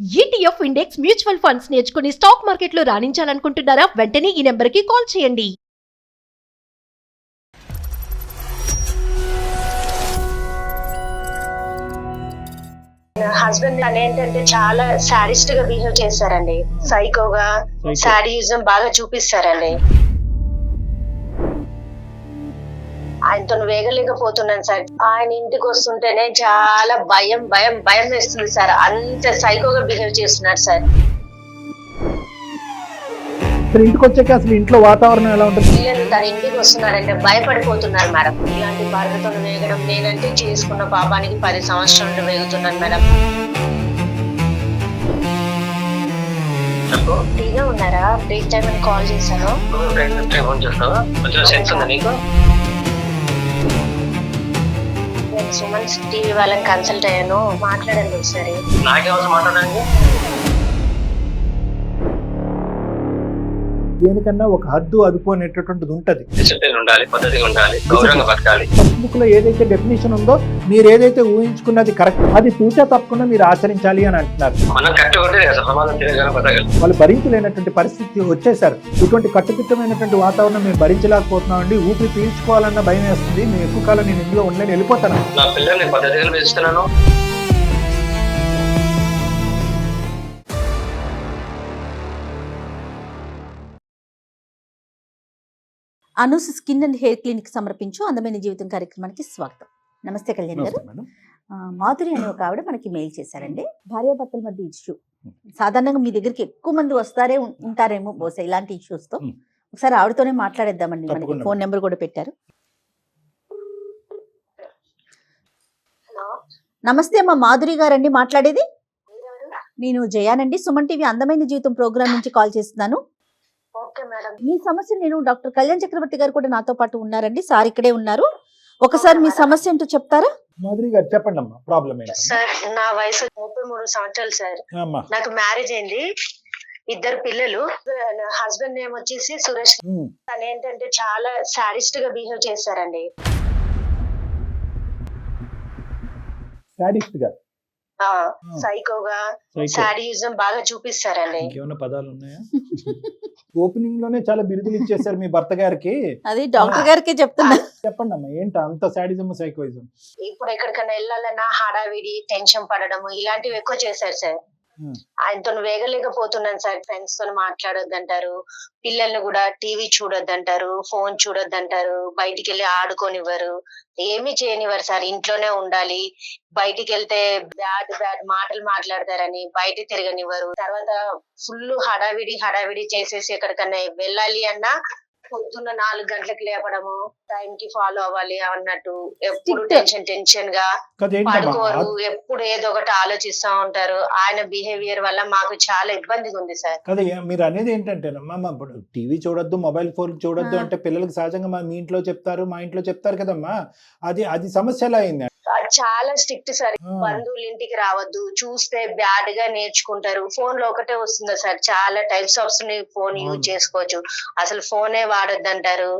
ETF index mutual funds నేర్చుకుని stock మార్కెట్లో రాణించాలనుకుంటున్నారా? వెంటనే ఈ నెంబర్కి కాల్ చేయండి. హస్బెండ్ ఏంటంటే చాలా సాడిస్ట్ గా బిహేవ్ చేస్తారండి. సైకోగా సాడిజం బాగా చూపిస్తారండి. ఆయనతో వేగలేకపోతున్నాను సార్. ఆయన ఇంటికి వస్తుంటేనే చాలా భయం భయం భయం వేస్తుంది సార్. అంత సైకోగా బిహేవ్ చేస్తున్నారు సార్. ఇంటికి వచ్చాక అసలు ఇంట్లో వాతావరణం ఎలా ఉంటుంది? పిల్లలు తన ఇంటికి వస్తున్నారంటే భయపడిపోతున్నారు మేడం. ఇలాంటి భర్తతో వేగడం నేనంటే చేసుకున్న పాపానికి 10 సంవత్సరాలు వేగుతున్నాను మేడం. ఫ్రీగా ఉన్నారా? బ్రేక్ టైం అని కాల్ చేశాను. నేను సుమన్ టీవీ వాళ్ళని కన్సల్ట్ అయ్యాను. మాట్లాడండి ఒకసారి. నాకేమో మాట్లాడండి. దేనికన్నా ఒక హద్దు అదుపు అనేటటువంటిది ఉంటది. డిసిప్లిన్ ఉండాలి, పద్ధతిగా ఉండాలి, గౌరవంగా బతకాలి. ఫస్ట్ బుక్ లో ఏదైతే డెఫినేషన్ ఉందో, మీరు ఏదైతే ఊహించుకున్నది కరెక్ట్, అది తూచా తప్పకుండా మీరు ఆచరించాలి అని అంటున్నారు. మనం కట్టుకుంటే సమాజం తిరగల బతకాలి. వాళ్ళు భరించలేనటువంటి పరిస్థితి వచ్చేసారు. ఇటువంటి కట్టుదిట్టమైనటువంటి వాతావరణం మేము భరించలేకపోతున్నామండి. ఊపిరి పీల్చుకోవాలన్న భయం వేస్తుంది. మేము ఎక్కువ కాలం నేను ఇందులో ఉండలేని వెళ్ళిపోతాను. నా పిల్లల్ని పద్ధతిగా పెంచుతున్నాను. Anu's skin and hair clinic సమర్పించు అందమైన జీవితం కార్యక్రమానికి స్వాగతం. నమస్తే కళ్యాణ్ గారు. మాధురి అనే ఒక ఆవిడ మనకి మెయిల్ చేశారండి. భార్యాభర్తల మధ్య ఇష్యూ, సాధారణంగా మీ దగ్గరికి ఎక్కువ మంది ఉంటారేమో బహుశా ఇలాంటి ఇష్యూస్ తో. ఒకసారి ఆవిడతోనే మాట్లాడేద్దామండి. మనకి ఫోన్ నెంబర్ కూడా పెట్టారు. నమస్తే అమ్మా, మాధురి గారండి మాట్లాడేది. నేను జయానండి, సుమన్ టీవీ అందమైన జీవితం ప్రోగ్రామ్ నుంచి కాల్ చేస్తున్నాను. మీ సమస్య నేను డాక్టర్ కళ్యాణ్ చక్రవర్తి గారు కూడా నాతో పాటు ఉన్నారండి. సార్ ఇక్కడే ఉన్నారు. ఒకసారి మీ సమస్య ఏంటో చెప్తారా? మాధురి గారు చెప్పండి అమ్మా, ప్రాబ్లం ఏంటి? సార్ నా వయసు 33 సంవత్సరాలు సార్. నాకు మ్యారేజ్ అయింది, 2 పిల్లలు. హస్బెండ్ నేమ్ వచ్చేసి సురేష్. తను ఏంటంటే చాలా సాడిస్ట్ గా బిహేవ్ చేస్తారండి. సాడిస్ట్ గా, సైకోగా సాడిజం బాగా చూపిస్తారండి. ఇంకేమైనా పదాలు ఉన్నాయా? ఓపెనింగ్ లోనే చాలా బిరుదులు ఇచ్చేసారు మీ భర్త గారికి. అది డాక్టర్ గారికి చెప్తున్నా. చెప్పండి అమ్మా, ఏంటి అంత సాడిజం సైకోయిజం? ఇప్పుడు ఎక్కడికైనా వెళ్ళాలన్నా హడావిడి, టెన్షన్ పడడము ఇలాంటివి ఎక్కువ చేశారు సార్. ఆయనతో వేగలేకపోతున్నాను సార్. ఫ్రెండ్స్ తో మాట్లాడొద్దంటారు, పిల్లల్ని కూడా టీవీ చూడొద్దంటారు, ఫోన్ చూడొద్దంటారు, బయటికి వెళ్ళి ఆడుకోనివ్వరు, ఏమి చేయనివ్వరు సార్. ఇంట్లోనే ఉండాలి. బయటికి వెళ్తే బ్యాడ్ మాటలు మాట్లాడతారని బయట తిరగనివ్వరు. తర్వాత ఫుల్ హడావిడి చేసేసి ఎక్కడికన్నా వెళ్ళాలి అన్నా పొద్దున్న 4 గంటలకు లేపడము, టైం కి ఫాలో అవ్వాలి అన్నట్టు, ఎప్పుడు టెన్షన్ గా పడుకోరు, ఎప్పుడు ఏదో ఒకటి ఆలోచిస్తా ఉంటారు. ఆయన బిహేవియర్ వల్ల మాకు చాలా ఇబ్బందిగా ఉంది సార్. కదా మీరు అనేది ఏంటంటే ఇప్పుడు టీవీ చూడొద్దు, మొబైల్ ఫోన్ చూడొద్దు అంటే పిల్లలకు సహజంగా మీ ఇంట్లో చెప్తారు, మా ఇంట్లో చెప్తారు కదమ్మా. అది సమస్య ఎలా అయింది? చాలా స్ట్రిక్ట్ సార్. బంధువులు ఇంటికి రావద్దు, చూస్తే బ్యాడ్ గా నేర్చుకుంటారు. ఫోన్ లో ఒకటే వస్తుందా సార్, చాలా టైప్స్ ఆఫ్ ఫోన్ యూజ్ చేసుకోవచ్చు, అసలు ఫోనే వాడొద్దంటారు.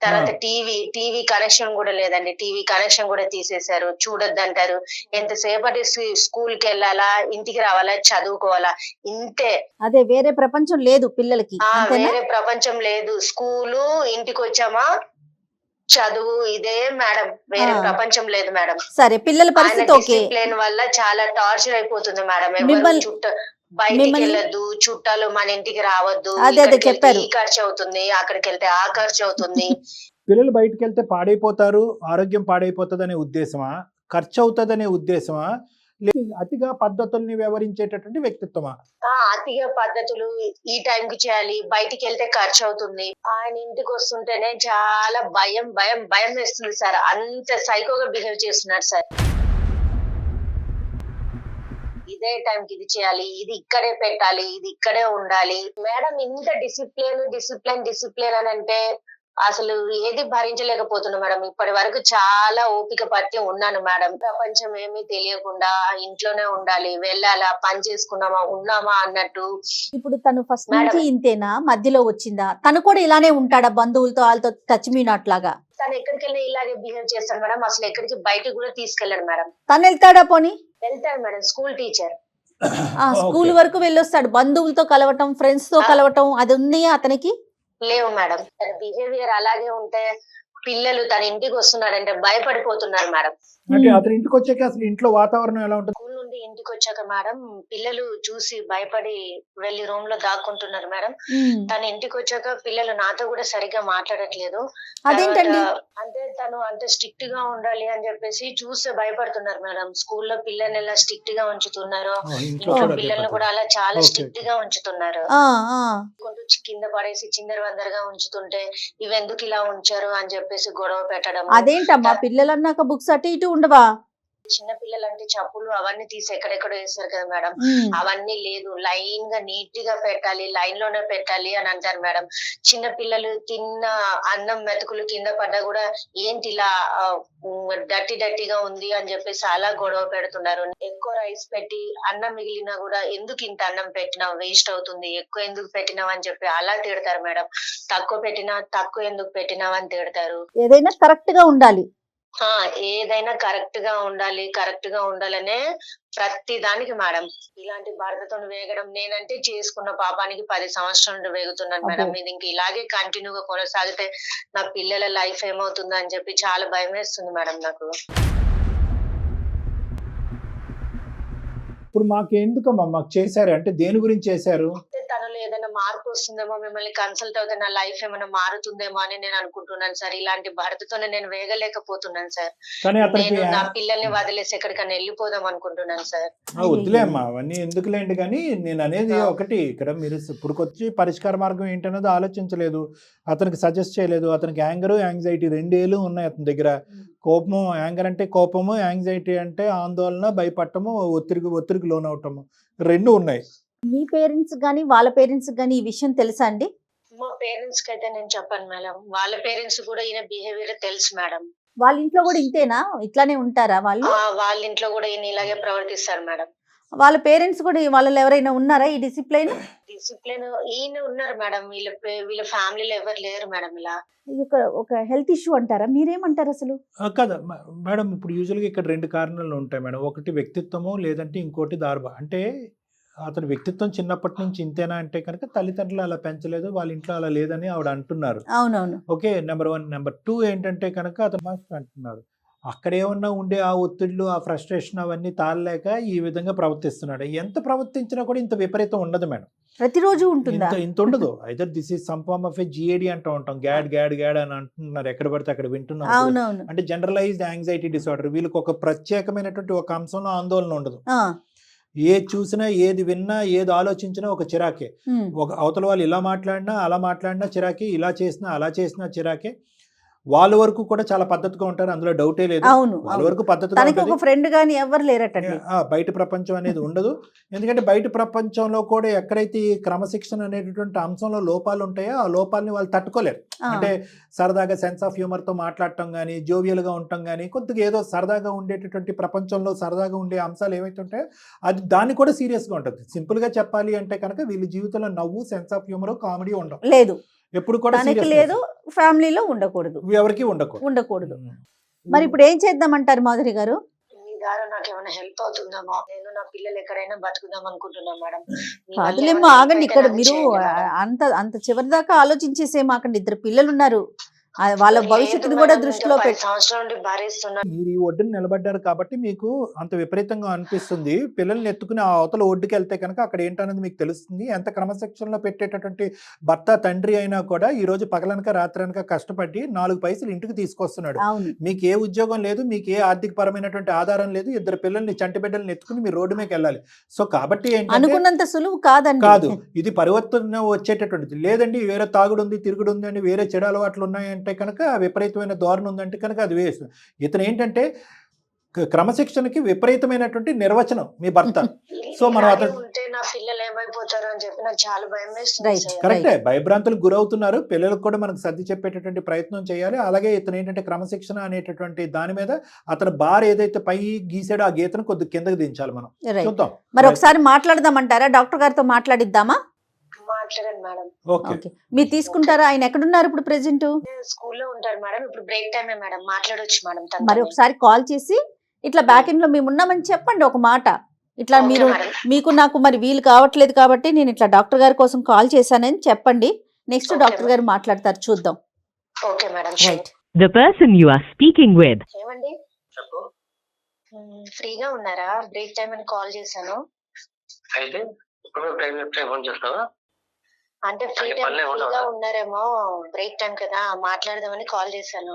తర్వాత టీవీ కనెక్షన్ కూడా లేదండి, టీవీ కనెక్షన్ కూడా తీసేశారు, చూడొద్దంటారు. ఎంతసేపటి స్కూల్ కి వెళ్ళాలా, ఇంటికి రావాలా, చదువుకోవాలా, ఇంతే. అదే వేరే ప్రపంచం లేదు పిల్లలకి. వేరే ప్రపంచం లేదు. స్కూలు, ఇంటికి వచ్చామా, చదువు, ఇదే మేడం, వేరే ప్రపంచం లేదు మేడం. సరే, పిల్లల పరిస్థితి ఓకే. డిసిప్లిన్ వల్ల చాలా టార్చర్ అయిపోతుంది మేడం. బయటికి వెళ్ళొద్దు, చుట్టాలు మన ఇంటికి రావద్దు, ఈ ఖర్చు అవుతుంది, అక్కడికి వెళ్తే ఆ ఖర్చు అవుతుంది. పిల్లలు బయటకు వెళ్తే పాడైపోతారు, ఆరోగ్యం పాడైపోతుంది అనే ఉద్దేశమా, ఖర్చు అవుతుంది అనే ఉద్దేశమా, అతిగా పద్ధతుల్ని వ్యవహరించేటటువంటి వ్యక్తిత్వమా? అతిగా పద్ధతులు ఈ టైంకి చేయాలి, బయటికి వెళ్తే ఖర్చు అవుతుంది. ఆయన ఇంటికి వస్తుంటేనే చాలా భయం భయం భయం వేస్తుంది సార్. అంత సైకోగా బిహేవ్ చేస్తున్నారు సార్. ఇదే టైంకి ఇది చేయాలి, ఇది ఇక్కడే పెట్టాలి, ఇది ఇక్కడే ఉండాలి. మేడం ఇంత డిసిప్లిన్ అని అంటే అసలు ఏది భరించలేకపోతున్నా మేడం. ఇప్పటి వరకు చాలా ఓపిక పట్టి ఉన్నాను మేడం. ప్రపంచం ఏమీ తెలియకుండా ఇంట్లోనే ఉండాలి, వెళ్ళాలా, పని చేసుకున్నామా, ఉన్నామా అన్నట్టు. ఇప్పుడు తను ఫస్ట్ నుంచి ఇంతేనా, మధ్యలో వచ్చిందా? తను కూడా ఇలానే ఉంటాడా, బంధువులతో వాళ్ళతో టచ్ మీ నాట్ లాగా? తను ఎక్కడికి వెళ్ళి ఇలాగే బిహేవ్ చేస్తాడు మేడం. అసలు ఎక్కడికి బయటకు కూడా తీసుకెళ్ళాడు మేడం. తను వెళ్తాడా? పోనీ వెళ్తాడు madam, school teacher. School okay. వరకు వెళ్ళొస్తాడు, బంధువులతో కలవటం, ఫ్రెండ్స్ తో కలవటం, అది ఉంది అతనికి. లేవు మేడం. తన బిహేవియర్ అలాగే ఉంటే పిల్లలు తన ఇంటికి వస్తున్నాడంటే భయపడిపోతున్నారు మేడం. అంటే అతని ఇంటికి వచ్చాక అసలు ఇంట్లో వాతావరణం ఎలా ఉంటుంది? స్కూల్ నుండి ఇంటికి వచ్చాక మేడం పిల్లలు చూసి భయపడి వెళ్ళి రూమ్ లో దాక్కుంటున్నారు మేడం. తన ఇంటికి వచ్చాక పిల్లలు నాతో కూడా సరిగ్గా మాట్లాడట్లేదు. అదేంటండి? తర్వాత అంటే తను అంత స్ట్రిక్ట్ గా ఉండాలి అని చెప్పేసి చూస్తే భయపడుతున్నారు మేడం. స్కూల్లో పిల్లల్ని ఎలా స్ట్రిక్ట్ గా ఉంచుతున్నారు, ఇంట్లో ఇంకా కూడా పిల్లల్ని భయపడతారు. కూడా అలా చాలా ఓకే. స్ట్రిక్ట్ గా ఉంచుతున్నారు. ఆ, ఆ. కింద పడేసి చిందర వందరగా ఉంచుతుంటే ఇవెందుకు ఇలా ఉంచారు అని చెప్పేసి గొడవ పెట్టడం. అదేంటమ్మా, పిల్లలు అన్నాక బుక్స్ అటు ఇటు ఉండవా? చిన్న పిల్లలు అంటే చెప్పులు అవన్నీ తీసి ఎక్కడెక్కడో వేస్తారు కదా మేడం. అవన్నీ లేదు, లైన్ గా నీట్ గా పెట్టాలి, లైన్ లోనే పెట్టాలి అని అంటారు మేడం. చిన్న పిల్లలు తిన్న అన్నం మెతుకులు కింద పడ్డా కూడా ఏంటి ఇలా డర్టీగా ఉంది అని చెప్పేసి అలా గొడవ పెడుతున్నారు. ఎక్కువ రైస్ పెట్టి అన్నం మిగిలినా కూడా ఎందుకు ఇంత అన్నం పెట్టినావు, వేస్ట్ అవుతుంది, ఎక్కువ ఎందుకు పెట్టినావు అని చెప్పి అలా తిడతారు మేడం. తక్కువ పెట్టినా తక్కువ ఎందుకు పెట్టినావు అని తిడతారు. ఏదైనా కరెక్ట్ గా ఉండాలి. ఏదైనా కరెక్ట్ గా ఉండాలి, కరెక్ట్ గా ఉండాలనే ప్రతి దానికి మేడం. ఇలాంటి భర్తతో వేగడం, నేనంటే చేసుకున్న పాపానికి 10 సంవత్సరాల నుండి వేగుతున్నాను మేడం. ఇది ఇంక ఇలాగే కంటిన్యూగా కొనసాగితే నా పిల్లల లైఫ్ ఏమవుతుందో అని చెప్పి చాలా భయం వేస్తుంది మేడం నాకు. ఇప్పుడు మాకు ఎందుకమ్మా మాకు చేశారు అంటే దేని గురించి చేశారు? తనలో ఏదైనా మార్పు వస్తుందేమో, మిమ్మల్ని కన్సల్ట్ అవుతే నా లైఫ్ ఏమైనా మారుతుందేమో అని నేను అనుకుంటున్నాను సార్. ఇలాంటి భర్తతోనే నేను వేగలేకపోతున్నాను సార్. కానీ అతనికి నేను నా పిల్లల్ని వదిలేసి ఎక్కడికైనా వెళ్ళిపోదాం అనుకుంటున్నాను సార్. వద్దులే అమ్మా అవన్నీ ఎందుకులేండి. కానీ నేను అనేది ఒకటి, ఇక్కడ మీరు ఇప్పుడుకొచ్చి పరిష్కార మార్గం ఏంటన్నది ఆలోచించలేదు, అతనికి సజెస్ట్ చేయలేదు. అతనికి యాంగర్ యాంగ్జైటీ రెండేళ్ళు ఉన్నాయి అతని దగ్గర. కోపము, యాంగర్ అంటే కోపము, యాంగ్జైటీ అంటే ఆందోళన, భయపడటము, ఒత్తిడికి లోనవటము, రెండు ఉన్నాయి. మీ పేరెంట్స్ గానీ వాళ్ళ పేరెంట్స్ గానీ ఈ విషయం తెలుసా అండి? మా పేరెంట్స్ కి అయితే నేను చెప్పాను మేడం. వాళ్ళ పేరెంట్స్ కూడా ఈయన బిహేవియర్ తెలుసు మేడం. వాళ్ళ ఇంట్లో కూడా ఇంతేనా, ఇట్లానే ఉంటారా వాళ్ళు? వాళ్ళ ఇంట్లో కూడా ఈయన ఇలాగే ప్రవర్తిస్తారు మేడం. వాళ్ళ పేరెంట్స్ కూడా, వాళ్ళలో ఎవరైనా ఉన్నారా ఈ డిసిప్లైన్? డిసిప్లిన్ ఈయన ఉన్నారు మేడం. వీళ్ళ ఫ్యామిలీలో ఎవరు లేరు మేడం ఇలా. ఇది ఒక హెల్త్ ఇష్యూ అంటారా, మీరేమంటారు అసలు? కదా మేడం, ఇప్పుడు యూజువల్గా ఇక్కడ రెండు కారణాలు ఉంటాయి మేడం. ఒకటి వ్యక్తిత్వము, లేదంటే ఇంకోటి దార్భ. అంటే అతని వ్యక్తిత్వం చిన్నప్పటి నుంచి ఇంతేనా అంటే కనుక తల్లిదండ్రులు అలా పెంచలేదు, వాళ్ళ ఇంట్లో అలా లేదని ఆవిడ అంటున్నారు. అవునవును. Okay, number 1. నెంబర్ 2 ఏంటంటే కనుక అతను మాస్టర్ అంటున్నారు. అక్కడ ఏమన్నా ఉండే ఆ ఒత్తిళ్ళు, ఆ ఫ్రస్ట్రేషన్ అవన్నీ తాళలేక ఈ విధంగా ప్రవర్తిస్తున్నాడు. ఎంత ప్రవర్తించినా కూడా ఇంత విపరీతం ఉండదు మేడం. ప్రతిరోజు ఉంటుందా? ఇంత ఉండదు. Either this is some form of a GAD అంటూ ఉంటాం. గ్యాడ్ అని అంటున్నారు, ఎక్కడ పడితే అక్కడ వింటున్నాం. అవునవును. అంటే జనరలైజ్డ్ యాంగ్జైటీ డిసార్డర్. వీళ్ళకి ఒక ప్రత్యేకమైనటువంటి ఒక అంశంలో ఆందోళన ఉండదు. ఏది చూసినా, ఏది విన్నా, ఏది ఆలోచించినా ఒక చిరాకే. ఒక అవతల వాళ్ళు ఇలా మాట్లాడినా, అలా మాట్లాడినా చిరాకే, ఇలా చేసినా, అలా చేసినా చిరాకే. వాళ్ళ వరకు కూడా చాలా పద్ధతిగా ఉంటారు, అందులో డౌటే లేదు. అవును, వాళ్ళ వరకు పద్ధతిగా తనకి ఒక ఉంటుంది. ఫ్రెండ్ గానీ ఎవరు లేరటండి. బయట ప్రపంచం అనేది ఉండదు. ఎందుకంటే బయట ప్రపంచంలో కూడా ఎక్కడైతే ఈ క్రమశిక్షణ అనేటటువంటి అంశంలో లోపాలు ఉంటాయో ఆ లోపాలని వాళ్ళు తట్టుకోలేరు. అంటే సరదాగా సెన్స్ ఆఫ్ హ్యూమర్ తో మాట్లాడటం కానీ, జోవియల్గా ఉండటం కానీ, కొద్దిగా ఏదో సరదాగా ఉండేటటువంటి ప్రపంచంలో సరదాగా ఉండే అంశాలు ఏవైతే ఉంటాయో అది దాన్ని కూడా సీరియస్గా ఉంటుంది. సింపుల్ గా చెప్పాలి అంటే కనుక వీళ్ళ జీవితంలో నవ్వు, సెన్స్ ఆఫ్ హ్యూమర్, కామెడీ ఉండవు. లేదు, ఎప్పుడు కూడా తనకి లేదు, ఫ్యామిలీలో ఉండకూడదు, ఎవరికి ఉండకూడదు. మరి ఇప్పుడు ఏం చేద్దామంటారు మాధురి గారు? మీ ద్వారా నాకు ఏమైనా హెల్ప్ అవుతుందేమో. నేను నా పిల్లలు ఎక్కడైనా బతుకుదాం అనుకుంటున్నాను మేడం. కాదులేమ్మా, ఆగండి. ఇక్కడ మీరు అంత చివరి దాకా ఆలోచించేసే మాకండి. 2 పిల్లలు ఉన్నారు, వాళ్ళ భవిష్యత్తుని కూడా దృష్టిలో పెట్టి. సంవత్సరాల నుండి భరిస్తున్నాను. మీరు ఈ ఒడ్డుని నిలబడ్డారు కాబట్టి మీకు అంత విపరీతంగా అనిపిస్తుంది. పిల్లల్ని ఎత్తుకుని ఆ అవతల ఒడ్డుకి వెళ్తే కనుక అక్కడ ఏంటనేది మీకు తెలుస్తుంది. ఎంత క్రమశిక్షణలో పెట్టేటటువంటి భర్త, తండ్రి అయినా కూడా ఈ రోజు పగలనక రాత్రనక కష్టపడి 4 పైసలు ఇంటికి తీసుకొస్తున్నాడు. మీకు ఏ ఉద్యోగం లేదు, మీకు ఏ ఆర్థిక పరమైనటువంటి ఆధారం లేదు, 2 పిల్లల్ని, చంటి బిడ్డల్ని ఎత్తుకుని మీరు రోడ్డు మీదకి వెళ్ళాలి. సో కాబట్టి అనుకున్నంత సులువు కాదు. ఇది పరివర్తన వచ్చేటటువంటిది. లేదండి వేరే తాగుడు ఉంది, తిరుగుడు ఉంది అని, వేరే చెడు అలవాట్లు ఉన్నాయంటే కనుక విపరీతమైన ధోరణి ఉందంటే కనుక అది వేస్ట్. ఇతను ఏంటంటే క్రమశిక్షణకి విపరీతమైనటువంటి నిర్వచనం మీ భర్త. సో మనం అతను నా పిల్లలు ఏమైపోతారు అని చెప్పి నాకు చాలా భయం వేస్తుంది. కరెక్టే, భయభ్రాంతులకు గురవుతున్నారు. పిల్లలకు కూడా మనకు సర్ది చెప్పేటటువంటి ప్రయత్నం చేయాలి. అలాగే ఇతను ఏంటంటే క్రమశిక్షణ అనేటటువంటి దాని మీద అతను బార్ ఏదైతే పై గీసాడో ఆ గీతను కొద్దిగా కిందకి దించాలి. మనం చూద్దాం. మరి ఒకసారి మాట్లాడదామంటారా? డాక్టర్ గారితో మాట్లాడిద్దామా? మాట్లాడండి మేడం. ఓకే, మీరు తీసుకుంటారా? ఆయన ఎక్కడున్నారు ఇప్పుడు ప్రెసెంట్? స్కూల్లో ఉంటారు మేడం. ఇప్పుడు బ్రేక్ టైమే మేడం. మాట్లాడొచ్చు మేడం. మరి ఒకసారి కాల్ చేసి ఇట్లా బ్యాక్ ఎండ్ లో మేము ఉన్నామని చెప్పండి ఒక మాట. ఇట్లా ఓకే మీరు మేడం. మీకు నాకు మరి వీలు కావట్లేదు కాబట్టి నేను ఇట్లా డాక్టర్ గారి కోసం కాల్ చేశానని చెప్పండి. నెక్స్ట్ ఓకే డాక్టర్ గారు మాట్లాడతారు, చూద్దాం. Okay madam. Right. The person you are speaking with ఏమండి చెప్పు. ఫ్రీగా ఉన్నారా? బ్రేక్ టైం అని కాల్ చేశాను. అయితే ఇప్పుడు టైం ఫోన్ చేస్తావా? అంటే అంటే పనులు ఏమి ఫ్రీగా ఉండవా? ఉన్నారేమో, బ్రేక్ టైం కదా మాట్లాడదామని కాల్ చేశాను.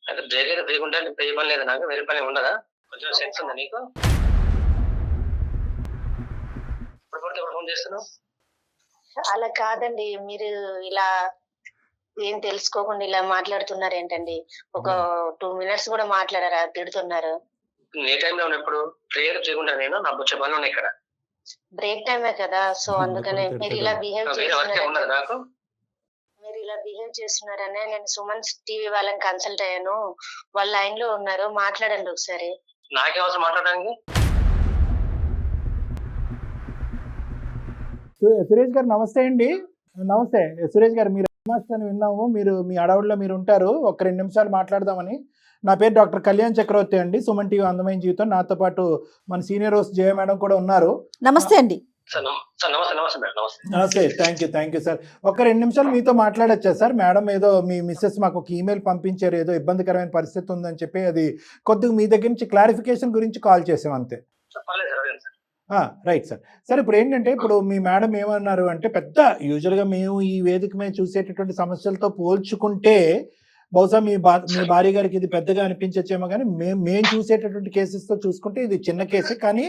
అయితే బ్రేక్ అయితే ఫ్రీగా ఉంటే ఏ పని లేదు నాకు, వేరే పని ఉండదా? కొంచెం సెన్స్ ఉందా నీకు? ఇప్పుడు పడితే ఇప్పుడు ఫోన్ చేస్తున్నావు. అలా కాదండి, మీరు ఇలా ఏం తెలుసుకోకుండా ఇలా మాట్లాడుతున్నారు ఏంటండి? ఒక 2 minutes కూడా మాట్లాడారా? తిడుతున్నారు. ఏ టైంలో ఉన్నప్పుడు ఫ్రీగా ఫ్రీగా నేను నా బొచ్చ పనులు ఉన్నాయి ఇక్కడ. బ్రేక్ టైమే కదా, సో అందుకనే మీరు ఇలా బిహేవ్ వేరే వర్క్ ఉండదు చేస్తున్నారని నాకు. మీరు ఇలా బిహేవ్ చేస్తున్నారనే నేను సుమన్ టీవీ వాళ్ళని కన్సల్ట్ అయ్యాను. వాళ్ళ లైన్ లో ఉన్నారు, మాట్లాడండి ఒకసారి. నాకే అవసరం మాట్లాడడానికి. సురేష్ గారు నమస్తే అండి. నమస్తే సురేష్ గారు, మీరు మాస్టర్ అని విన్నాము. మీరు మీ అడవుల్లో మీరు ఉంటారు. ఒక 2 నిమిషాలు మాట్లాడదామని. నా పేరు డాక్టర్ కళ్యాణ్ చక్రవర్తి అండి, సుమన్ టీవీ అందమైన జీవితం. నాతో పాటు మన సీనియర్ హోస్ట్ జయ మేడం కూడా ఉన్నారు. నమస్తే అండి. సార్ నమస్తే నమస్తే మేడం. నమస్తే. నమస్తే. Thank you sir. ఒక 2 నిమిషాలు మీతో మాట్లాడొచ్చా సార్? మేడం ఏదో మీ మిస్సెస్ మాకు ఒక ఈమెయిల్ పంపించారు, ఏదో ఇబ్బందికరమైన పరిస్థితి ఉందని చెప్పి, అది కొద్దిగా మీ దగ్గర నుంచి క్లారిఫికేషన్ గురించి కాల్ చేసాం అంతే. పర్లేదు సార్, అదేం సార్. Right sir. సార్ ఇప్పుడు ఏంటంటే, ఇప్పుడు మీ మేడం ఏమన్నారు అంటే, పెద్ద యూజువల్గా మేము ఈ వేదిక మీద చూసేటటువంటి సమస్యలతో పోల్చుకుంటే బహుశా మీ భార్య గారికి ఇది పెద్దగా అనిపించచ్చేమో, కానీ మేము చూసేటటువంటి కేసెస్తో చూసుకుంటే ఇది చిన్న కేసే. కానీ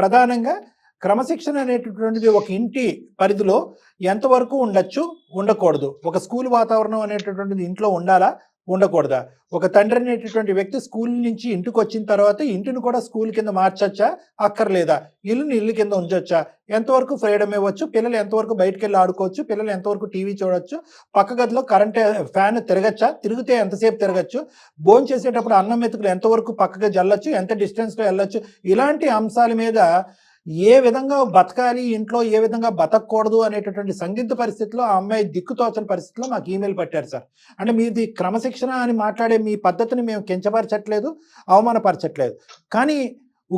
ప్రధానంగా క్రమశిక్షణ అనేటటువంటిది ఒక ఇంటి పరిధిలో ఎంతవరకు ఉండొచ్చు, ఉండకూడదు? ఒక స్కూల్ వాతావరణం అనేటటువంటిది ఇంట్లో ఉండాలా, ఉండకూడదా? ఒక తండ్రి అనేటటువంటి వ్యక్తి స్కూల్ నుంచి ఇంటికి వచ్చిన తర్వాత ఇంటిని కూడా స్కూల్ కింద మార్చొచ్చా, అక్కర్లేదా? ఇల్లుని ఇల్లు కింద ఉంచొచ్చా? ఎంతవరకు ఫ్రీడమ్ ఇవ్వచ్చు? పిల్లలు ఎంతవరకు బయటకు వెళ్ళి ఆడుకోవచ్చు? పిల్లలు ఎంతవరకు టీవీ చూడొచ్చు? పక్క గదిలో ఫ్యాన్ తిరగచ్చా? తిరిగితే ఎంతసేపు తిరగచ్చు? భోజనం చేసేటప్పుడు అన్నం మెతుకులు ఎంతవరకు పక్కగా జల్లచ్చు? ఎంత డిస్టెన్స్లో వెళ్ళొచ్చు? ఇలాంటి అంశాల మీద ఏ విధంగా బతకాలి ఇంట్లో, ఏ విధంగా బతకూడదు అనేటటువంటి సందిగ్ధ పరిస్థితిలో ఆ అమ్మాయి దిక్కుతోచని పరిస్థితిలో మాకు ఈమెయిల్ పెట్టారు సార్. అంటే మీది క్రమశిక్షణ అని మాట్లాడే మీ పద్ధతిని మేము కించపరచట్లేదు, అవమానపరచట్లేదు. కానీ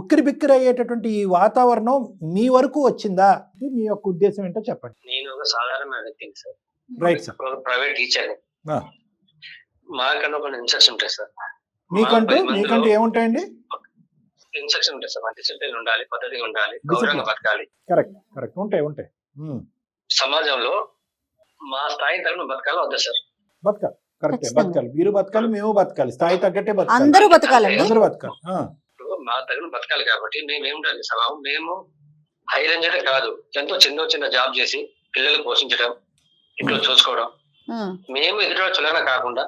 ఉక్కిరి బిక్కిరి అయ్యేటటువంటి ఈ వాతావరణం మీ వరకు వచ్చిందా? మీ యొక్క ఉద్దేశం ఏంటో చెప్పండి. నేను ఒక సాధారణ వ్యక్తిని సార్. Right sir. ఒక ప్రైవేట్ టీచర్. మాకన్నా కొన్ని ఇన్స్ట్రక్షన్ ఉంటాయి సార్. మీకంటూ ఏముంటాయండి? ఇన్స్ట్రక్షన్ ఉంటాయి సార్. డిసిప్లిన్ ఉండాలి, పద్ధతిగా ఉండాలి, గౌరవంగా బతకాలి. కరెక్ట్ ఉంటాయి. సమాజంలో మా స్థాయి తరపున బతకాలి వద్దా సార్? బతకాలి. కరెక్ట్, బతకాలి. మీరు బతకాలి, మేము బతకాలి, స్థాయి తగ్గట్టే బతకాలి, అందరూ బతకాలండి. అందరూ బతకాలి. ఇప్పుడు మా తగిన బతకాలి కాబట్టి మేము ఏముండాలి సార్? మేము హై రేంజ్ కాదు, ఎంతో చిన్న జాబ్ చేసి పిల్లలు పోషించడం, ఇంట్లో చూసుకోవడం. మేము ఎదురు చులన కాకుండా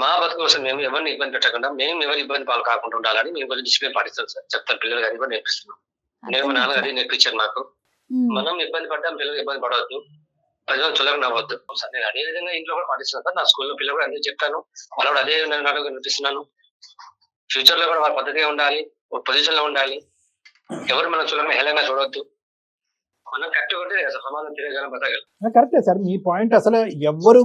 మా బతుకు కోసం మేము ఎవరిని ఇబ్బంది పెట్టకుండా, మేము ఎవరి ఇబ్బంది పాలు కాకుండా ఉండాలని మేము కొంచెం డిసిప్లిన్ పాటిస్తాం సార్. చెప్తాను, పిల్లలు గారికి కూడా నేర్పిస్తున్నాం. నేను మా నాన్నగారి నేర్పించాను నాకు. మనం ఇబ్బంది పడ్డాం, పిల్లలు ఇబ్బంది పడవద్దు, ప్రజలు చులక నవ్వద్దు సార్. నేను అదే విధంగా ఇంట్లో కూడా పాటిస్తున్నాను సార్. నా స్కూల్లో పిల్లలు కూడా అదే చెప్తాను, వాళ్ళు కూడా అదే నాకు నేర్పిస్తున్నాను. ఫ్యూచర్ లో కూడా వాళ్ళ పద్ధతిగా ఉండాలి, ఒక పొజిషన్ లో ఉండాలి, ఎవరు మనం చులకన హేళనగా చూడవద్దు. మనం కరెక్ట్ ఉంటే సమాజం తిరగలం, బతకగలం. కరెక్టే సార్ మీ పాయింట్. అసలు ఎవరు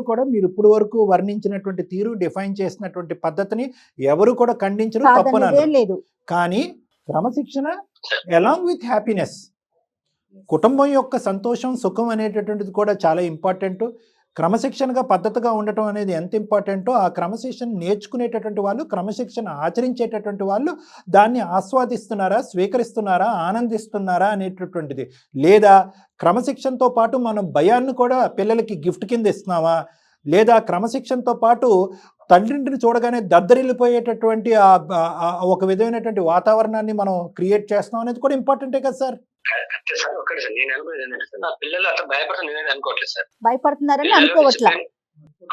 కూడా మీరు ఇప్పుడు వరకు వర్ణించినటువంటి తీరు, డిఫైన్ చేసినటువంటి పద్ధతిని ఎవరు కూడా ఖండించరు, తప్పనరు. లేదు. కానీ క్రమశిక్షణ అలాంగ్ విత్ హ్యాపీనెస్, కుటుంబం యొక్క సంతోషం, సుఖం అనేటటువంటిది కూడా చాలా ఇంపార్టెంట్. క్రమశిక్షణగా పద్ధతిగా ఉండటం అనేది ఎంత ఇంపార్టెంటో, ఆ క్రమశిక్షణ నేర్చుకునేటటువంటి వాళ్ళు, క్రమశిక్షణ ఆచరించేటటువంటి వాళ్ళు దాన్ని ఆస్వాదిస్తున్నారా, స్వీకరిస్తున్నారా, ఆనందిస్తున్నారా అనేటటువంటిది. లేదా క్రమశిక్షణతో పాటు మనం భయాన్ని కూడా పిల్లలకి గిఫ్ట్ కింద ఇస్తున్నామా, లేదా క్రమశిక్షణతో పాటు తండ్రింటిని చూడగానే దద్దరిల్లిపోయేటటువంటి ఒక విధమైనటువంటి వాతావరణాన్ని మనం క్రియేట్ చేస్తున్నాం అనేది కూడా ఇంపార్టెంటే కదా సార్. Correct sir. ఒకటి సార్, నేను అనుకునేది ఏంటంటే నా పిల్లలు అట్లా భయపడతాను నేనే అనుకోవట్లేదు సార్. భయపడుతున్నారని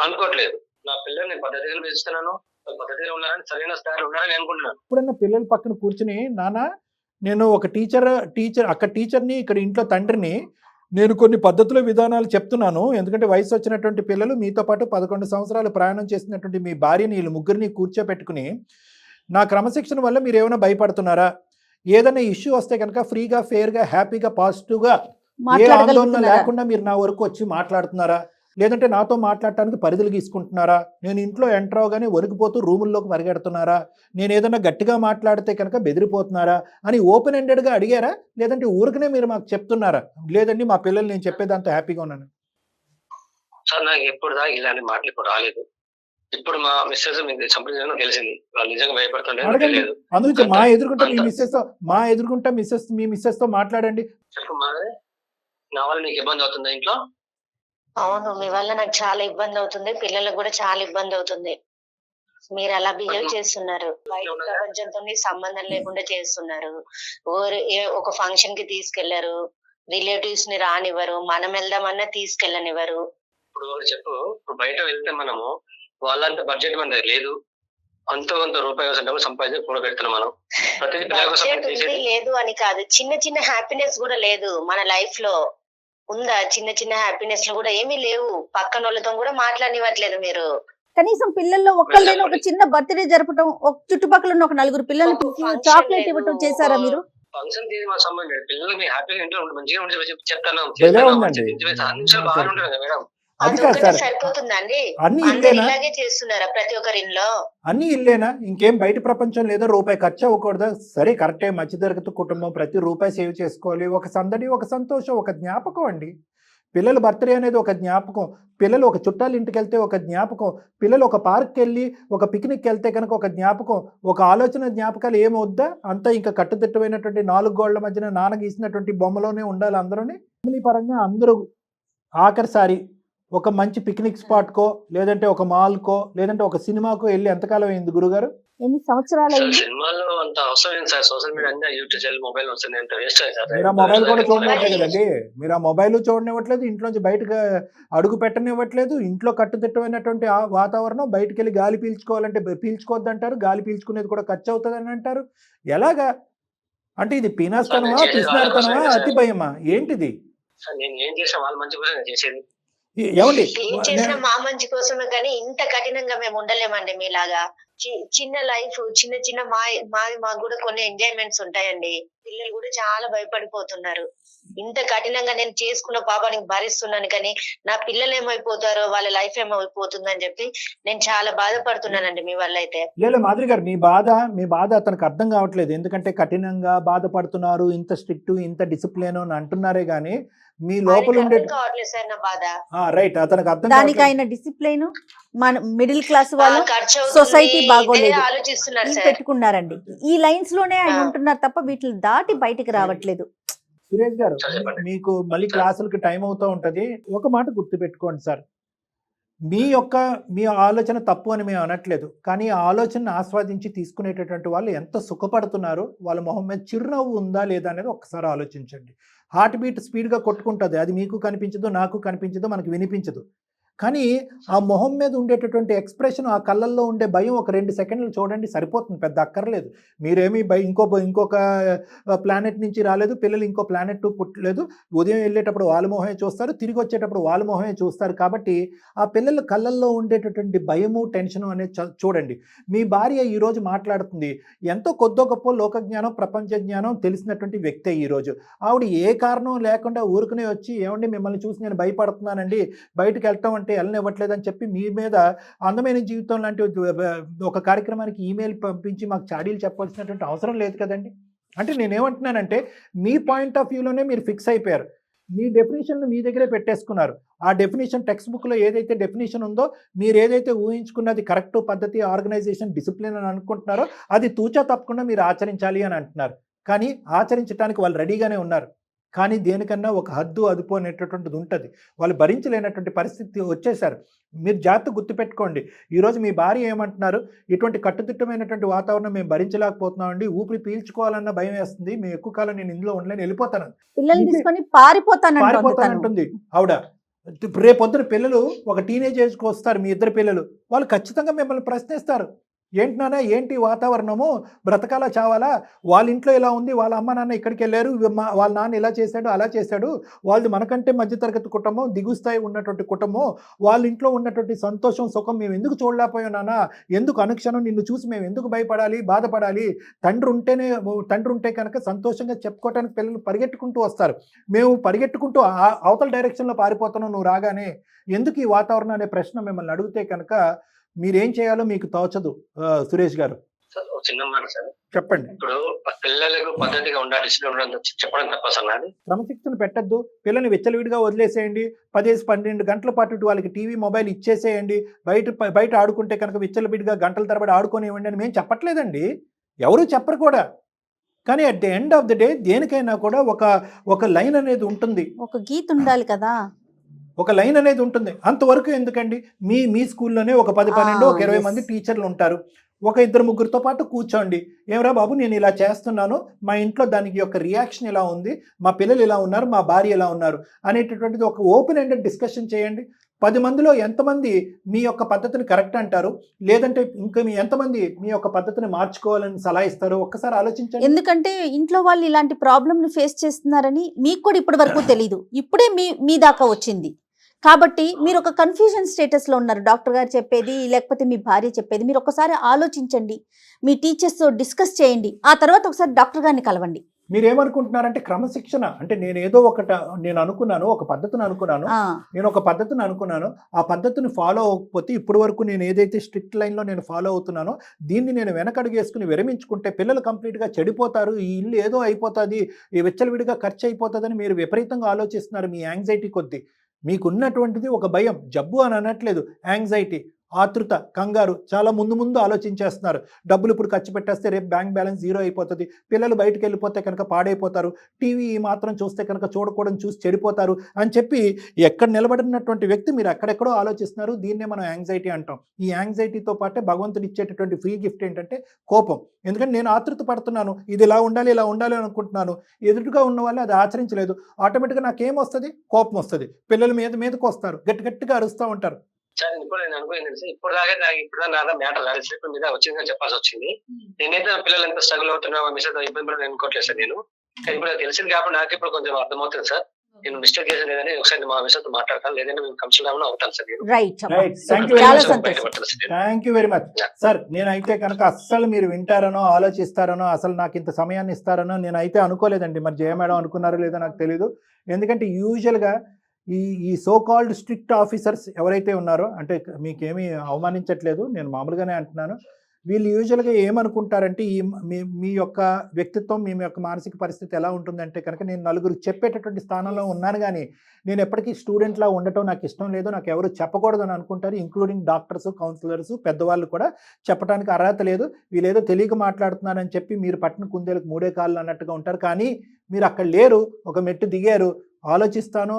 అనుకోవట్లేదు. నా పిల్లలు నేను పద్ధతిగా పెంచుతున్నాను, పద్ధతిగా ఉన్నారని, సరైన స్థాయిలో ఉన్నారని అనుకుంటున్నాను. ఎప్పుడన్నా పిల్లల పక్కన కూర్చుని, నాన్న నేను ఒక టీచర్ అక్కడ టీచర్ని, ఇక్కడ ఇంట్లో తండ్రిని, నేను కొన్ని పద్ధతుల విధానాలు చెప్తున్నాను. ఎందుకంటే వయసు వచ్చినటువంటి పిల్లలు, మీతో పాటు 11 సంవత్సరాలు ప్రయాణం చేసినటువంటి మీ భార్యని, వీళ్ళు ముగ్గురిని కూర్చోపెట్టుకుని, నా క్రమశిక్షణ వల్ల మీరు ఏమైనా భయపడుతున్నారా, ఏదైనా ఇష్యూ వస్తే కనుక ఫ్రీగా, ఫెయిర్గా, హ్యాపీగా, పాజిటివ్గా, ఏ ఆందోళన లేకుండా మీరు నా వరకు వచ్చి మాట్లాడుతున్నారా, లేదంటే నాతో మాట్లాడటానికి పరిధులు గీసుకుంటున్నారా? నేను ఇంట్లో ఎంటర్ అవగానే వణికిపోతూ రూముల్లోకి పరిగెడుతున్నారా? నేను ఏదైనా గట్టిగా మాట్లాడితే కనుక బెదిరిపోతున్నారా అని ఓపెన్ ఎండెడ్గా అడిగారా? లేదంటే ఊరికనే మీరు మాకు చెప్తున్నారా? లేదండి మా పిల్లలు నేను చెప్పేదాంతో హ్యాపీగా ఉన్నాను. సార్ నాకు ఎప్పుడు దాకా ఇలాంటి మాటలు ఇప్పుడు రాలేదు. ఇప్పుడు మా మిస్సెస్ మీకు సంప్రదించడం తెలిసింది. వాళ్ళు నిజంగా భయపడుతుండే అడగండి. తెలియదు. అందుకే మా ఎదుర్కొంటా మీ మిస్సెస్ తో మాట్లాడండి. చెప్పు మాధవి, నా వల్ల నీకు ఇబ్బంది అవుతుందా ఇంట్లో? అవును, మీ వల్ల నాకు చాలా ఇబ్బంది అవుతుంది, పిల్లలకు కూడా చాలా ఇబ్బంది అవుతుంది. మీరు అలా బిహేవ్ చేస్తున్నారు, బయట ప్రపంచంతో సంబంధం లేకుండా చేస్తున్నారు. ఒక ఫంక్షన్ కి తీసుకెళ్లారు, రిలేటివ్స్ ని రానివ్వరు, మనం వెళ్దామన్నా తీసుకెళ్ళనివ్వరు. ఇప్పుడు చెప్పు, ఇప్పుడు బయట వెళ్తే మనము వాళ్ళంత బడ్జెట్ మన దగ్గర లేదు. అంతో కొంత రూపాయి డబ్బులు సంపాదించి కూడా పెడుతున్నాం మనం. ప్రతి బడ్జెట్ ఉంది లేదు అని కాదు, చిన్న చిన్న హ్యాపీనెస్ కూడా లేదు మన లైఫ్ లో. ఉందా? చిన్న చిన్న హ్యాపీనెస్ లో కూడా ఏమీ లేవు. పక్కన వాళ్ళతో కూడా మాట్లాడివ్వట్లేదు మీరు. కనీసం పిల్లల్లో ఒక్కళ్ళైనా ఒక చిన్న బర్త్డే జరపడం, ఒక చుట్టుపక్కల ఉన్న ఒక నలుగురు పిల్లల్ని పిలిచి చాక్లెట్ ఇవ్వటం చేశారా మీరు? ఫంక్షన్ తీసి మా సంబంధం లేదు. పిల్లలు మీ హ్యాపీగా ఇంట్లో మంచిగా ఉండి చెప్తాను బాగుంటుంది మేడం. అదొకటి సరిపోతుందండి? అందరు ఇలాగే చేస్తున్నారా ప్రతి ఒక్కరి ఇంట్లో? అన్ని ఇల్లేనా? ఇంకేం బయట ప్రపంచం లేదా? రూపాయి ఖర్చు అవ్వకూడదా? సరే కరెక్టే, మధ్యతరగతి కుటుంబం, ప్రతి రూపాయి సేవ్ చేసుకోవాలి. ఒక సందడి, ఒక సంతోషం, ఒక జ్ఞాపకం అండి. పిల్లల బర్త్డే అనేది ఒక జ్ఞాపకం. పిల్లలు ఒక చుట్టాల ఇంటికి వెళ్తే ఒక జ్ఞాపకం. పిల్లలు ఒక పార్క్కి వెళ్ళి ఒక పిక్నిక్కి వెళ్తే కనుక ఒక జ్ఞాపకం. ఒక ఆలోచన జ్ఞాపకాలు ఏమవుద్దా? అంతా ఇంకా కట్టుదిట్టమైనటువంటి 4 గోళ్ల మధ్యన నాన్న గీసినటువంటి బొమ్మలోనే ఉండాలి అందరూని. ఫ్యామిలీ పరంగా అందరూ ఆఖరిసారి ఒక మంచి పిక్నిక్ స్పాట్కో, లేదంటే ఒక మాల్కో, లేదంటే ఒక సినిమాకో వెళ్ళి ఎంతకాలం అయింది గురుగారు? ఎన్ని సంవత్సరాలు అయింది? సినిమాలో అంత అవసరం ఏంటి సార్? సోషల్ మీడియా అన్ని యూట్యూబ్ మొబైల్ వస్తుంది, అంత వేస్ట్ సార్. మీరు ఆ మొబైల్ కూడా చూడనివ్వట్లేదు కదండి. మీరు ఆ మొబైల్ చూడనివ్వట్లేదు, ఇంట్లోంచి బయటకు అడుగు పెట్టనివ్వట్లేదు. ఇంట్లో కట్టుదిట్టమైనటువంటి వాతావరణం, బయటకు వెళ్ళి గాలి పీల్చుకోవాలంటే పీల్చుకోవద్దు అంటారు. గాలి పీల్చుకునేది కూడా ఖర్చు అవుతుంది అని అంటారు. ఎలాగా? అంటే ఇది పీనాస్తనమా, పిసినారితనమా, అతి భయమా, ఏంటిది? నేను ఏం చేసా వాళ్ళ మంచి కోసం నేను చేసేది. ఏమండి, ఏం చేసినా మా మంచి కోసమే, కానీ ఇంత కఠినంగా మేము ఉండలేమండి మీలాగా. చిన్న లైఫ్, చిన్న చిన్న మాకు కూడా కొన్ని ఎంజాయ్మెంట్స్ ఉంటాయండి. పిల్లలు కూడా చాలా భయపడిపోతున్నారు. ఇంత కఠినంగా నేను చేసుకున్న పాపానికి భరిస్తున్నాను, కానీ నా పిల్లలు ఏమైపోతారో, వాళ్ళ లైఫ్ ఏమైపోతుందని చెప్పి నేను చాలా బాధపడుతున్నానండి మీ వల్ల. అయితే లేదు మాధురి గారు, మీ బాధ అతనికి అర్థం కావట్లేదు. ఎందుకంటే కఠినంగా బాధపడుతున్నారు, ఇంత స్ట్రిక్ట్, ఇంత డిసిప్లిన్ అని అంటున్నారే గానీ మీ లోపల ఉండే కావట్లేదు సార్ నా బాధ. రైట్, అతనికి అర్థం దానికి ఆయన డిసిప్లైన్, మన మిడిల్ క్లాస్ వాళ్ళు, సొసైటీ బాగోలేదు పెట్టుకున్నారండి. ఈ లైన్స్ లోనే ఆయన ఉంటున్నారు తప్ప వీటిని దాటి బయటికి రావట్లేదు. సురేష్ గారు, మీకు మళ్ళీ క్లాసులకి టైం అవుతూ ఉంటది. ఒక మాట గుర్తు పెట్టుకోండి సార్, మీ ఆలోచన తప్పు అని మేము అనట్లేదు, కానీ ఆ ఆలోచనను ఆస్వాదించి తీసుకునేటటువంటి వాళ్ళు ఎంత సుఖపడుతున్నారు, వాళ్ళ మొహం మీద చిరునవ్వు ఉందా లేదా అనేది ఒక్కసారి ఆలోచించండి. హార్ట్ బీట్ స్పీడ్గా కొట్టుకుంటుంది, అది మీకు కనిపించదు, నాకు కనిపించదు, మనకు వినిపించదు. కానీ ఆ మొహం మీద ఉండేటటువంటి ఎక్స్ప్రెషన్, ఆ కళ్ళల్లో ఉండే భయం ఒక 2 సెకండ్లు చూడండి, సరిపోతుంది, పెద్ద అక్కర్లేదు. మీరేమీ ఇంకొక ప్లానెట్ నుంచి రాలేదు, పిల్లలు ఇంకో ప్లానెట్ పుట్టలేదు. ఉదయం వెళ్ళేటప్పుడు వాళ్ళ మొహమే చూస్తారు, తిరిగి వచ్చేటప్పుడు వాళ్ళ మొహమే చూస్తారు. కాబట్టి ఆ పిల్లల కళ్ళల్లో ఉండేటటువంటి భయము, టెన్షను అనేది చూడండి. మీ భార్య ఈరోజు మాట్లాడుతుంది, ఎంతో కొద్దో గొప్ప లోకజ్ఞానం, ప్రపంచ జ్ఞానం తెలిసినటువంటి వ్యక్తే ఈరోజు. ఆవిడ ఏ కారణం లేకుండా ఊరుకునే వచ్చి, ఏమండి మిమ్మల్ని చూసి నేను భయపడుతున్నానండి, బయటకు వెళ్ళటం అంటే వెళ్ళనివ్వట్లేదని చెప్పి మీ మీద అందమైన జీవితం లాంటి ఒక కార్యక్రమానికి ఈమెయిల్ పంపించి మాకు చాడీలు చెప్పాల్సినటువంటి అవసరం లేదు కదండి. అంటే నేనేమంటున్నానంటే, మీ పాయింట్ ఆఫ్ వ్యూలోనే మీరు ఫిక్స్ అయిపోయారు, మీ డెఫినేషన్లు మీ దగ్గరే పెట్టేసుకున్నారు. ఆ డెఫినేషన్ టెక్స్ట్ బుక్లో ఏదైతే డెఫినేషన్ ఉందో, మీరు ఏదైతే ఊహించుకున్నది కరెక్ట్ పద్ధతి, ఆర్గనైజేషన్, డిసిప్లిన్ అని అనుకుంటున్నారో అది తూచా తప్పకుండా మీరు ఆచరించాలి అని అంటున్నారు. కానీ ఆచరించడానికి వాళ్ళు రెడీగానే ఉన్నారు. కానీ దేనికన్నా ఒక హద్దు, అదుపు అనేటటువంటిది ఉంటుంది. వాళ్ళు భరించలేనటువంటి పరిస్థితి వచ్చేసారు. మీరు జాగ్రత్త గుర్తుపెట్టుకోండి. ఈరోజు మీ భార్య ఏమంటున్నారు, ఇటువంటి కట్టుదిట్టమైనటువంటి వాతావరణం మేము భరించలేకపోతున్నామండి, ఊపిరి పీల్చుకోవాలన్న భయం వేస్తుంది, మేము ఎక్కువ కాలం నేను ఇందులో ఉండలేను, వెళ్ళిపోతాను, పిల్లల్ని తీసుకొని పారిపోతానంటుంది ఆవిడ. రేపొద్దున పిల్లలు ఒక టీనేజ్ ఏజ్కి వస్తారు, మీ ఇద్దరు పిల్లలు, వాళ్ళు ఖచ్చితంగా మిమ్మల్ని ప్రశ్నిస్తారు, ఏంటి నాన్న ఏంటి వాతావరణము, బ్రతకాలా చావాలా, వాళ్ళ ఇంట్లో ఇలా ఉంది, వాళ్ళ అమ్మ నాన్న ఇక్కడికి వెళ్ళారు, వాళ్ళ నాన్న ఇలా చేశాడు అలా చేశాడు, వాళ్ళది మనకంటే మధ్యతరగతి కుటుంబం, దిగు స్థాయి ఉన్నటువంటి కుటుంబం, వాళ్ళ ఇంట్లో ఉన్నటువంటి సంతోషం సుఖం మేము ఎందుకు చూడలేకపోయాం నాన్న, ఎందుకు అనుక్షణం నిన్ను చూసి మేము ఎందుకు భయపడాలి బాధపడాలి, తండ్రి ఉంటే కనుక సంతోషంగా చెప్పుకోవడానికి పిల్లలు పరిగెట్టుకుంటూ వస్తారు, మేము పరిగెట్టుకుంటూ అవతల డైరెక్షన్లో పారిపోతున్నాం నువ్వు రాగానే, ఎందుకు ఈ వాతావరణం అనే ప్రశ్న మిమ్మల్ని అడిగితే కనుక మీరేం చేయాలో మీకు తోచదు. సురేష్ గారు చిన్న మాట సార్, చెప్పండి. ఇప్పుడు పిల్లలకు పద్ధతిగా ఉండాలి, చెప్పడం తప్ప సార్ నాది. క్రమశిక్షణ పెట్టద్దు, పిల్లల్ని విచ్చలవిడిగా వదిలేసేయండి, 10-12 గంటల పాటు వాళ్ళకి టీవీ మొబైల్ ఇచ్చేసేయండి, బయట ఆడుకుంటే కనుక విచ్చలవిడిగా గంటల తరబడి ఆడుకోనివ్వండి అని మేము చెప్పట్లేదండి, ఎవరు చెప్పరు కూడా. కానీ at the end of the day దేనికైనా కూడా ఒక లైన్ అనేది ఉంటుంది, ఒక గీత ఉండాలి కదా, ఒక లైన్ అనేది ఉంటుంది. అంతవరకు ఎందుకండి, మీ స్కూల్లోనే ఒక 10-12 ఒక 20 మంది టీచర్లు ఉంటారు, ఒక 2-3 పాటు కూర్చోండి, ఏమరా బాబు నేను ఇలా చేస్తున్నాను, మా ఇంట్లో దానికి యొక్క రియాక్షన్ ఇలా ఉంది, మా పిల్లలు ఇలా ఉన్నారు, మా భార్య ఎలా ఉన్నారు అనేటటువంటిది ఒక ఓపెన్ ఎండెడ్ డిస్కషన్ చేయండి. 10 మందిలో ఎంతమంది మీ యొక్క పద్ధతిని కరెక్ట్ అంటారు, లేదంటే ఇంకా ఎంతమంది మీ యొక్క పద్ధతిని మార్చుకోవాలని సలహా ఇస్తారు, ఒక్కసారి ఆలోచించండి. ఎందుకంటే ఇంట్లో వాళ్ళు ఇలాంటి ప్రాబ్లమ్ని ఫేస్ చేస్తున్నారని మీకు కూడా ఇప్పటి వరకు తెలియదు, ఇప్పుడే మీ దాకా వచ్చింది కాబట్టి మీరు ఒక కన్ఫ్యూజన్ స్టేటస్లో ఉన్నారు. డాక్టర్ గారు చెప్పేది లేకపోతే మీ భార్య చెప్పేది మీరు ఒకసారి ఆలోచించండి, మీ టీచర్స్తో డిస్కస్ చేయండి, ఆ తర్వాత ఒకసారి డాక్టర్ గారిని కలవండి. మీరేమనుకుంటున్నారంటే క్రమశిక్షణ అంటే నేను అనుకున్నాను, ఒక పద్ధతిని అనుకున్నాను, ఆ పద్ధతిని ఫాలో అవ్వకపోతే ఇప్పటి వరకు నేను ఏదైతే స్ట్రిక్ట్ లైన్లో నేను ఫాలో అవుతున్నానో దీన్ని నేను వెనకడుగేసుకుని విరమించుకుంటే పిల్లలు కంప్లీట్గా చెడిపోతారు, ఈ ఇల్లు ఏదో అయిపోతుంది, ఈ విచ్చలవిడిగా ఖర్చు అయిపోతుందని మీరు విపరీతంగా ఆలోచిస్తున్నారు. మీ యాంగ్జైటీ కొద్దీ మీకున్నటువంటిది ఒక భయం, జబ్బు అని అనట్లేదు, యాంగ్జైటీ, ఆతృత, కంగారు, చాలా ముందు ఆలోచించేస్తున్నారు. డబ్బులు ఇప్పుడు ఖర్చు పెట్టేస్తే రేపు బ్యాంక్ బ్యాలెన్స్ 0 అయిపోతుంది, పిల్లలు బయటకు వెళ్ళిపోతే కనుక పాడైపోతారు, టీవీ మాత్రం చూస్తే కనుక చూడకూడదు చూసి చెడిపోతారు అని చెప్పి ఎక్కడ నిలబడినటువంటి వ్యక్తి మీరు ఎక్కడెక్కడో ఆలోచిస్తున్నారు. దీన్నే మనం యాంగ్జైటీ అంటాం. ఈ యాంగ్జైటీతో పాటే భగవంతుడు ఇచ్చేటటువంటి ఫ్రీ గిఫ్ట్ ఏంటంటే కోపం. ఎందుకంటే నేను ఆతృత పడుతున్నాను, ఇది ఇలా ఉండాలి అనుకుంటున్నాను, ఎదురుగా ఉన్న వాళ్ళు అది ఆచరించలేదు, ఆటోమేటిక్గా నాకేమొస్తుంది, కోపం వస్తుంది, పిల్లల మీదకి వస్తారు, గట్టిగా అరుస్తూ ఉంటారు. సార్ ఇప్పుడు నేను అనుకున్నాను, ఇప్పుడు దాకా మ్యాటర్ రాలేదు మీద వచ్చిందని చెప్పాల్సి వచ్చింది. నేనైతే పిల్లలు ఎంత స్ట్రగుల్ అవుతున్నా మిస్ అవుతా ఇబ్బంది పడని అనుకోవట్లేదు సార్ నేను. ఇప్పుడు తెలిసింది కాబట్టి నాకు ఇప్పుడు కొంచెం అర్థమవుతుంది సార్, నేను మిస్టేక్ చేసిన లేదని ఒకసారి మా మిస్ తో మాట్లాడతాను, లేదంటే మేము కన్సల్ట్ అవుతాను sir. Thank you very much sir. నేనైతే కనుక అస్సలు మీరు వింటారనో ఆలోచిస్తారనో అసలు నాకు ఇంత సమయాన్ని ఇస్తారనో నేనైతే అనుకోలేదండి. మరి జయ మేడం అనుకున్నారో లేదో నాకు తెలీదు. ఎందుకంటే యూజువల్గా ఈ సో కాల్డ్ స్ట్రిక్ట్ ఆఫీసర్స్ ఎవరైతే ఉన్నారో, అంటే మీకేమీ అవమానించట్లేదు, నేను మామూలుగానే అంటున్నాను, వీళ్ళు యూజువల్గా ఏమనుకుంటారంటే మీ యొక్క వ్యక్తిత్వం, మీ యొక్క మానసిక పరిస్థితి ఎలా ఉంటుందంటే కనుక నేను నలుగురు చెప్పేటటువంటి స్థానంలో ఉన్నాను, కానీ నేను ఎప్పటికీ స్టూడెంట్లా ఉండటం నాకు ఇష్టం లేదు, నాకు ఎవరు చెప్పకూడదు అని అనుకుంటారు. ఇంక్లూడింగ్ డాక్టర్స్, కౌన్సిలర్స్, పెద్దవాళ్ళు కూడా చెప్పడానికి అర్హత లేదు, వీళ్ళేదో తెలియక మాట్లాడుతున్నారని చెప్పి మీరు పట్టిన కుందేలకు 3 కాళ్ళు అన్నట్టుగా ఉంటారు. కానీ మీరు అక్కడ లేరు, ఒక మెట్టు దిగారు, ఆలోచిస్తాను,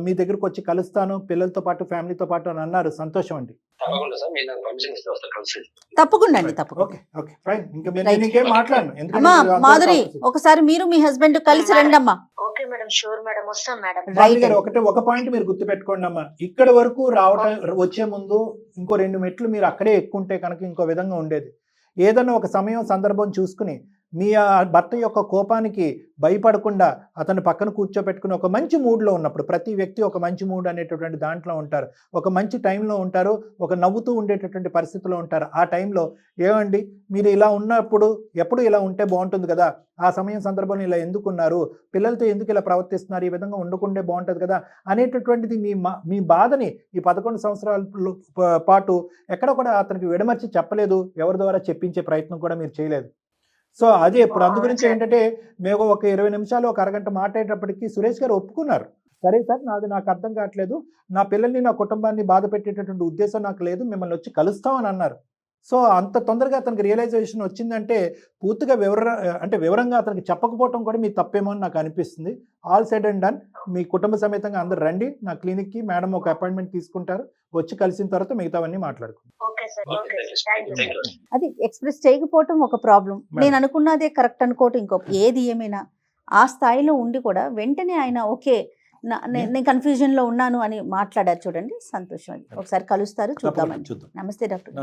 మీ దగ్గరకు వచ్చి కలుస్తాను పిల్లలతో పాటు ఫ్యామిలీతో పాటు అని అన్నారు. సంతోషం అండి. తప్పకుండా అండి, మాధురి ఒకసారి మీరు మీ హస్బెండ్ కలిసి రండి అమ్మా. ఒక పాయింట్ మీరు గుర్తుపెట్టుకోండి అమ్మా, ఇక్కడ వరకు వచ్చే ముందు ఇంకో 2 మెట్లు మీరు అక్కడే ఎక్కుంటే కనుక ఇంకో విధంగా ఉండేది. ఏదన్నా ఒక సమయం సందర్భం చూసుకుని మీ భర్త యొక్క కోపానికి భయపడకుండా అతను పక్కన కూర్చోపెట్టుకుని ఒక మంచి మూడ్లో ఉన్నప్పుడు, ప్రతి వ్యక్తి ఒక మంచి మూడ్ అనేటటువంటి దాంట్లో ఉంటారు, ఒక మంచి టైంలో ఉంటారు, ఒక నవ్వుతూ ఉండేటటువంటి పరిస్థితిలో ఉంటారు. ఆ టైంలో ఏమండి మీరు ఇలా ఉన్నప్పుడు ఎప్పుడు ఇలా ఉంటే బాగుంటుంది కదా, ఆ సమయం సందర్భంలో ఇలా ఎందుకున్నారు, పిల్లలతో ఎందుకు ఇలా ప్రవర్తిస్తున్నారు, ఈ విధంగా ఉండకుండే బాగుంటుంది కదా అనేటటువంటిది మీ బాధని ఈ 11 సంవత్సరాల పాటు ఎక్కడ కూడా అతనికి విడమర్చి చెప్పలేదు, ఎవరి ద్వారా చెప్పించే ప్రయత్నం కూడా మీరు చేయలేదు. సో అదే ఇప్పుడు అందు గురించి ఏంటంటే మేము ఒక 20 నిమిషాలు ఒక అరగంట మాట్లాడేటప్పటికి సురేష్ గారు ఒప్పుకున్నారు, సరే సార్ నాకు అర్థం కావట్లేదు, నా పిల్లల్ని నా కుటుంబాన్ని బాధ పెట్టేటటువంటి ఉద్దేశం నాకు లేదు, మిమ్మల్ని వచ్చి కలుస్తామని అన్నారు. సో అంత తొందరగా అతనికి రియలైజేషన్ వచ్చిందంటే పూర్తిగా వివరంగా అతనికి చెప్పకపోవటం కూడా మీ తప్పేమో అని నాకు అనిపిస్తుంది. ఆల్ సెడ్ అండ్ డన్, మీ కుటుంబ సమేతంగా అందరు రండి నా క్లినిక్కి, మేడం ఒక అపాయింట్మెంట్ తీసుకుంటారు, వచ్చి కలిసిన తర్వాత మిగతావన్నీ మాట్లాడుకుంటాం. అది ఎక్స్ప్రెస్ చేయకపోవటం ఒక ప్రాబ్లం, నేను అనుకున్నదే కరెక్ట్ అనుకోవటం ఇంకో, ఏది ఏమైనా ఆ స్థాయిలో ఉండి కూడా వెంటనే ఆయన ఓకే నేను కన్ఫ్యూజన్లో ఉన్నాను అని మాట్లాడారు. చూడండి సంతోషం, ఒకసారి కలుస్తారు, చూద్దామండి. నమస్తే డాక్టర్.